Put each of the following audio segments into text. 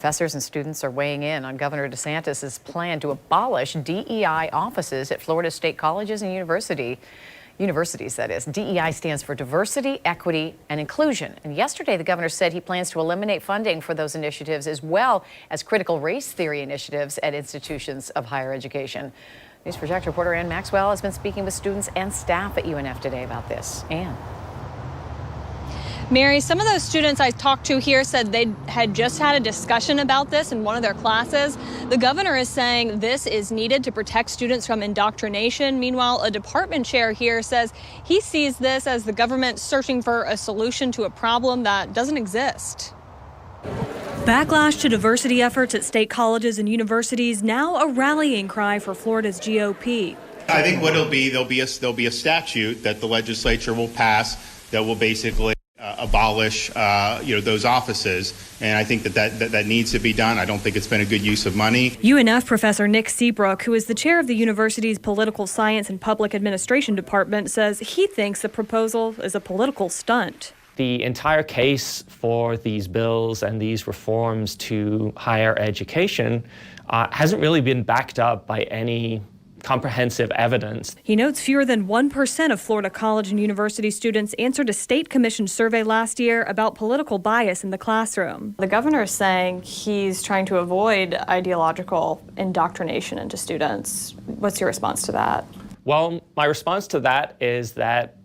Professors and students are weighing in on Governor DeSantis' plan to abolish DEI offices at Florida state colleges and universities, that is. DEI stands for diversity, equity, and inclusion. And yesterday, the governor said he plans to eliminate funding for those initiatives as well as critical race theory initiatives at institutions of higher education. News Project reporter Ann Maxwell has been speaking with students and staff at UNF today about this. Ann. Mary, some of those students I talked to here said they had just had a discussion about this in one of their classes. The governor is saying this is needed to protect students from indoctrination. Meanwhile, a department chair here says he sees this as the government searching for a solution to a problem that doesn't exist. Backlash to diversity efforts at state colleges and universities, now a rallying cry for Florida's GOP. I think what there'll be a statute that the legislature will pass that will basically abolish, those offices, and I think that needs to be done. I don't think it's been a good use of money. UNF professor Nick Seabrook, who is the chair of the university's Political Science and Public Administration Department, says he thinks the proposal is a political stunt. The entire case for these bills and these reforms to higher education hasn't really been backed up by any comprehensive evidence. He notes fewer than 1% of Florida college and university students answered a state-commissioned survey last year about political bias in the classroom. The governor is saying he's trying to avoid ideological indoctrination into students. What's your response to that? Well, my response to that is that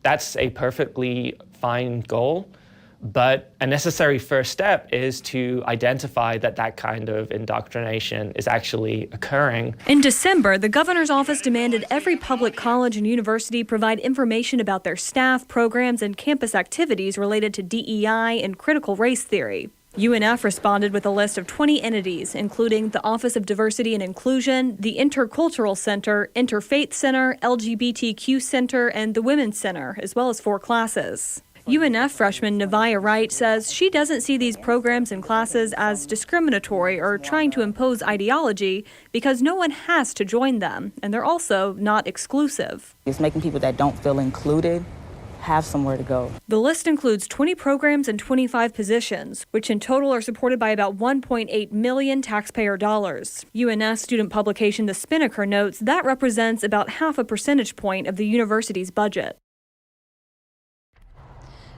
that's a perfectly fine goal, but a necessary first step is to identify that kind of indoctrination is actually occurring. In December, the governor's office demanded every public college and university provide information about their staff, programs, and campus activities related to DEI and critical race theory. UNF responded with a list of 20 entities, including the Office of Diversity and Inclusion, the Intercultural Center, Interfaith Center, LGBTQ Center, and the Women's Center, as well as 4 classes. UNF freshman Nevaeh Wright says she doesn't see these programs and classes as discriminatory or trying to impose ideology because no one has to join them, and they're also not exclusive. It's making people that don't feel included have somewhere to go. The list includes 20 programs and 25 positions, which in total are supported by about $1.8 million taxpayer dollars. UNF student publication The Spinnaker notes that represents about half a percentage point of the university's budget.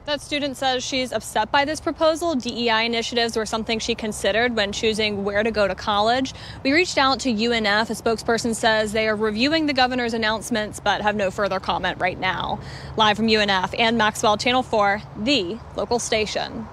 That student says she's upset by this proposal. DEI initiatives were something she considered when choosing where to go to college. We reached out to UNF. A spokesperson says they are reviewing the governor's announcements but have no further comment right now. Live from UNF, Ann Maxwell, Channel 4, the local station.